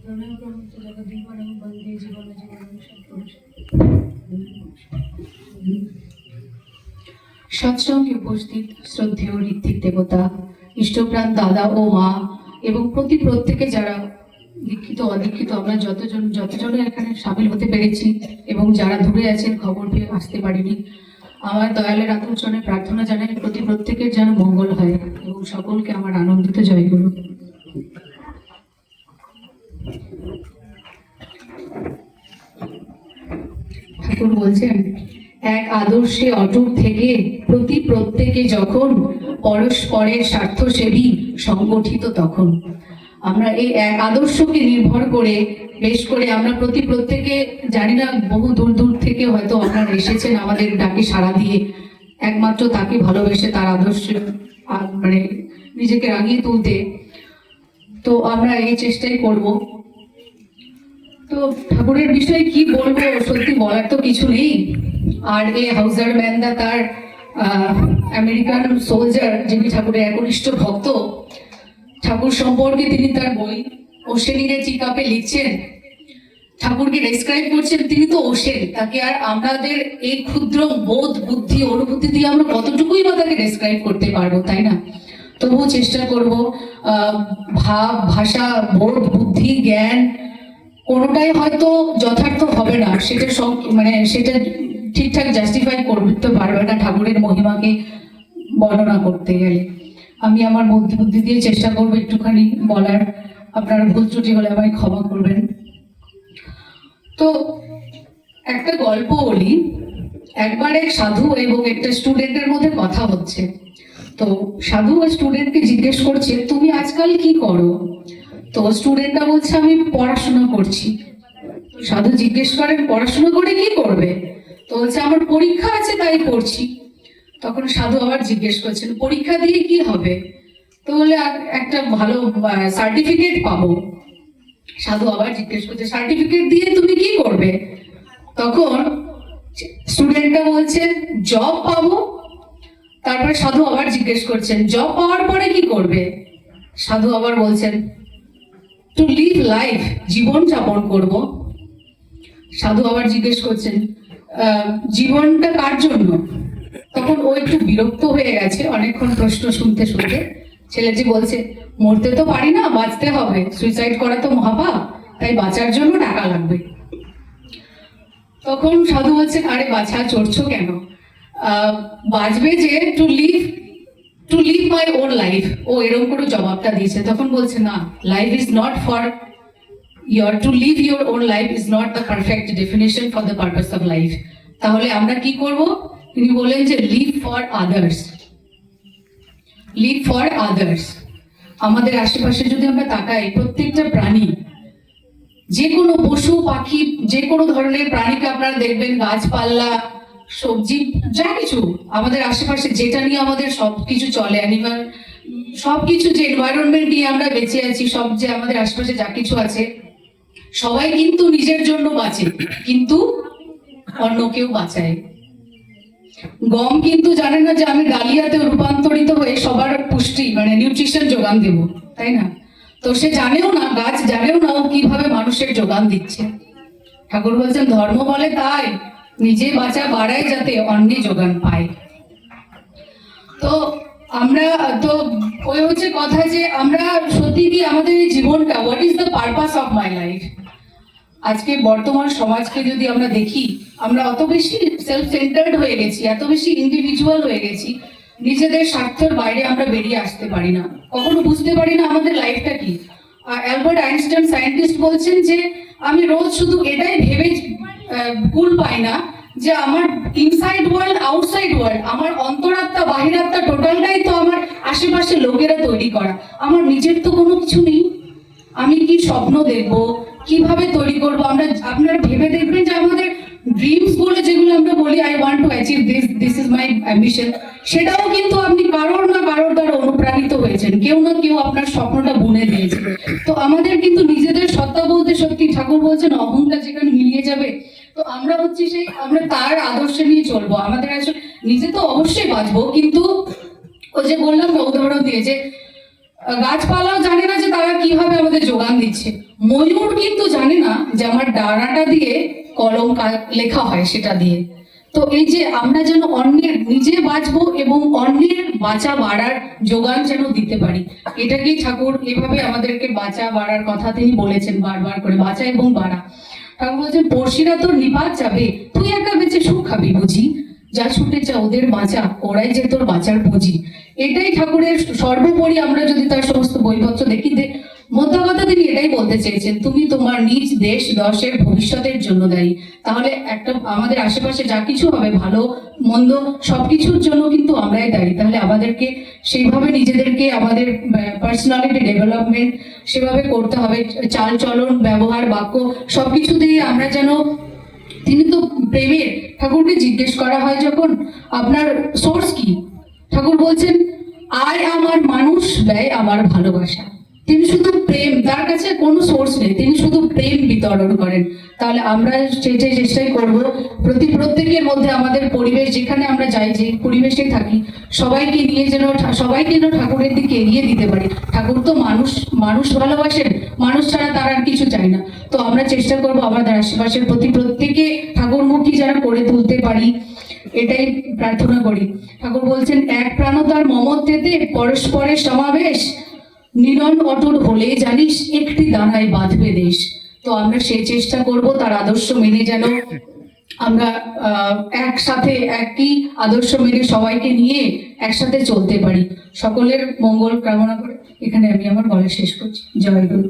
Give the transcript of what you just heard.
প্রণয় প্রমুক্ত জগদীপনং বন্দে জীবন জীবন সৎসঙ্গে উপস্থিত শ্রদ্ধেয় ঋত্বিক দেবতা, ইষ্টপ্রাণ দাদা ও মা এবং প্রত্যেকে যারা দীক্ষিত অদীক্ষিত আমরা যতজন এখানে সামিল হতে পেরেছি এবং যারা দূরে আছেন খবর পেয়ে আসতে পারিনি, আমার দয়ালের আত্মচরণে প্রার্থনা জানাই প্রত্যেকের যেন মঙ্গল হয় এবং সকলকে আমার আনন্দিত জয়গুরু। ঠাকুর বলছেন, এক আদর্শে অটুট থেকে প্রত্যেকে যখন পরস্পরের স্বার্থসেবী সংগঠিত তখন। আমরা এই এক আদর্শকে নির্ভর করে বেশ করে আমরা প্রত্যেকে জানি না বহু দূর থেকে হয়তো আপনারা এসেছেন আমাদের ডাকে সাড়া দিয়ে, একমাত্র তাকে ভালোবেসে তার আদর্শ মানে নিজেকে রাঙিয়ে তুলতে। তো আমরা এই চেষ্টাই করব। তো ঠাকুরের বিষয়ে কি বলবো, সত্যি বলার তো কিছু নেই। আর এ হাউজার ম্যানদা তার আমেরিকান সোলজার, যিনি ঠাকুরের একনিষ্ঠ ভক্ত, ঠাকুর সম্পর্কে তিনি তার বই ওশেনিরে চিকাপে লিখছেন, ঠাকুরকে ডেসক্রাইব করছেন তিনি তো ওশেন। তাকে আর আমাদের এই ক্ষুদ্র বোধ বুদ্ধি অনুভূতি দিয়ে আমরা কতটুকুই বা তাকে ডেসক্রাইব করতে পারবো, তাই না? তবুও চেষ্টা করব। ভাব, ভাষা, বোধ, বুদ্ধি, জ্ঞান কোনোটাই হয়তো যথার্থ হবে না, সেটা ঠিকঠাক জাস্টিফাই করতে পারবে না ঠাকুরের মহিমাকে বর্ণনা করতে গেলে। আমি আমার বুদ্ধি দিয়ে চেষ্টা করবো একটুখানি বলার। আপনারা ভুল ত্রুটি হলে আমায় ক্ষমা করবেন। তো একটা গল্প বলি। একবার এক সাধু এবং একটা স্টুডেন্টের মধ্যে কথা হচ্ছে। তো সাধু ওই স্টুডেন্টকে জিজ্ঞেস করছে, তুমি আজকাল কি করো? তো স্টুডেন্টটা বলছে, আমি পড়াশোনা করছি। সাধু জিজ্ঞেস করেন, পড়াশোনা করে কি করবে? তো বলছে, আমার পরীক্ষা আছে তাই পড়ছি। তখন সাধু আবার জিজ্ঞেস করছেন, পরীক্ষা দিয়ে কি হবে? তো বলে, একটা ভালো সার্টিফিকেট পাবো। সাধু আবার জিজ্ঞেস করছে, সার্টিফিকেট দিয়ে তুমি কি করবে? তখন স্টুডেন্টটা বলছে, জব পাবো। তারপরে সাধু আবার জিজ্ঞেস করছেন, জব পাওয়ার পরে কি করবে? সাধু আবার বলছেন, টু লিভ লাইফ, জীবন যাপন করব। সাধু আবার জিজ্ঞেস করছেন, জীবনটা কার জন্য? তখন ও একটু বিরক্ত হয়ে গেছে অনেকক্ষণ প্রশ্ন শুনতে শুনতে। ছেলেটি বলছে, মরতে তো পারি না, বাঁচতে হবে, সুইসাইড করা তো মহাপাপ, তাই বাঁচার জন্য টাকা লাগবে। তখন সাধু বলছে, আরে বাছা, চড়ছো কেন? বাঁচবে যে to live my own life. ও এরকম করে জবাবটা দিয়েছে। তখন বলছে, না, life is not for to live your own life is not the perfect definition for the purpose of life. তাহলে আমরা কি করব? তিনি বলেন যে live for others. Live for others. আমাদের আশেপাশে যদি আমরা তাকাই, প্রত্যেকটা প্রাণী, যে কোনো পশু পাখি, যে কোনো ধরনের প্রাণীকে আপনারা দেখবেন, গাছপালা, সবজি, যা কিছু আমাদের আশেপাশে যেটা নিয়ে আমাদের সবকিছু চলে, অ্যানিমাল, সবকিছু যে এনভায়রনমেন্ট নিয়ে আমরা বেঁচে আছি, সব যে আমাদের আশেপাশে যা কিছু আছে, সবাই কিন্তু নিজের জন্য বাঁচে, কিন্তু অন্যকেও বাঁচায়। গম কিন্তু জানে না যে আমি ডালিয়াতে রূপান্তরিত হয়ে সবার পুষ্টি নিউট্রিশন যোগান দেব, তাই না? তো সে জানেও না, গাছ জানেও না ও কিভাবে মানুষের যোগান দিচ্ছে। ঠাকুর বলছেন, ধর্ম বলে তাই, নিজে বাঁচা বাড়ায় যাতে অন্যে যোগান পায়। তো আমরা তো ওই হচ্ছে কথা যে আমরা সত্যি কি আমাদের এই জীবনটা, what is the purpose of my life? আজকে বর্তমান সমাজকে যদি আমরা দেখি, আমরা অত বেশি সেলফ সেন্টার্ড হয়ে গেছি, এত বেশি ইন্ডিভিজুয়াল হয়ে গেছি, নিজেদের স্বার্থের বাইরে আমরা বেরিয়ে আসতে পারি না, কখনো বুঝতে পারি না আমাদের লাইফটা কি। অ্যালবার্ট আইনস্টাইন সায়েন্টিস্ট বলছেন যে আমি রোজ শুধু এটাই ভেবে কুল পাই না যে আমার ইনসাইড ওয়ার্ল্ড, আউটসাইড ওয়ার্ল্ড, আমার অন্তরাত্মা বাহিরাত্মা টোটালটাই তো আমার আশেপাশে লোকেরা তৈরি করা। আমার নিজের তো কোনো কিছু নেই। আমি কি স্বপ্ন দেখবো, কিভাবে তৈরি করবো? আপনারা ভেবে দেখবেন যে আমাদের ড্রিমস গুলো যেগুলো আমরা বলি, I want to achieve this is my ambition, সেটাও কিন্তু আপনি কারোর না কারোর দ্বারা অনুপ্রাণিত হয়েছেন, কেউ না কেউ আপনার স্বপ্নটা বুনে দিয়েছে। তো আমাদের কিন্তু নিজেদের সত্তা বলতে, সত্যি ঠাকুর বলছেন, অহংকার যেখানে মিলিয়ে যাবে, তো আমরা হচ্ছে আমরা তার আদর্শ নিয়ে চলবো। আমাদের আসলে নিজে তো অবশ্যই বাঁচবো, কিন্তু ওই যে বললাম না উদাহরণ দিয়ে, যে গাছপালাও জানে না যে তারা কিভাবে আমাদের যোগান দিচ্ছে। ময়ূর কিন্তু জানে না যে আমার ডানাটা দিয়ে কলম লেখা হয় সেটা দিয়ে। তো এই যে আমরা যেন অন্যের, নিজে বাঁচবো এবং অন্যের বাঁচা বাড়ার যোগান যেন দিতে পারি, এটাকেই ঠাকুর এভাবে আমাদেরকে বাঁচা বাড়ার কথা তিনি বলেছেন বারবার করে, বাঁচা এবং বাড়া। ঠাকুর বলছেন পড়শিরা তোর নিপাত যাবে, তুই একা বেঁচে সুখ খাবি বুঝি, যা ছুটে যা ওদের বাঁচা, ওরাই যে তোর বাঁচার পুঁজি। এটাই ঠাকুরের সর্বোপরি। আমরা যদি তার সমস্ত বইপত্র দেখি, মোদ্দা কথা তিনি এটাই বলতে চেয়েছেন, তুমি তোমার নিজ দেশ দশের ভবিষ্যতের জন্য দায়ী। তাহলে একটা আমাদের আশেপাশে যা কিছু হবে, ভালো মন্দ সবকিছুর জন্য কিন্তু আমরাই দায়ী। তাহলে আমাদেরকে সেইভাবে নিজেদেরকে, আমাদের পার্সোনালিটি ডেভেলপমেন্ট সেভাবে করতে হবে, চাল চলন ব্যবহার বাক্য সবকিছু দিয়ে আমরা যেন, তিনি তো প্রেমের, ঠাকুরকে জিজ্ঞেস করা হয় যখন আপনার সোর্স কি, ঠাকুর বলছেন আয় আমার মানুষ, ব্যয় আমার ভালোবাসা। তিনি শুধু প্রেম, তার কাছে কোনো সোর্স নেই, তিনি শুধু প্রেম বিতরণ করেন। তাহলে আমরা সেটাই চেষ্টাই করব, প্রত্যেকের মধ্যে আমাদের পরিবেশ, যেখানে আমরা যাই, যে পরিবেশে থাকি, সবাইকে নিয়ে যেন, সবাইকে যেন ঠাকুরের দিকে এগিয়ে দিতে পারি। ঠাকুর তো মানুষ ভালোবাসেন, মানুষ ছাড়া তার আর কিছু চাই না। তো আমরা চেষ্টা করব আমাদের আশেপাশের প্রত্যেকে ঠাকুরমুখী যেন করে তুলতে পারি, এটাই প্রার্থনা করি। ঠাকুর বলছেন এক প্রাণতার মমত্বেতে পরস্পরের সমাবেশ, নিরন অটল হলে জানিস একটি দানায় বাঁধবে দেশ। তো আমরা সেই চেষ্টা করব, তার আদর্শ মেনে যেন আমরা একসাথে একই আদর্শ মেনে সবাইকে নিয়ে একসাথে চলতে পারি। সকলের মঙ্গল কামনা করে এখানে আমি আমার বলা শেষ করছি। জয় গুরু।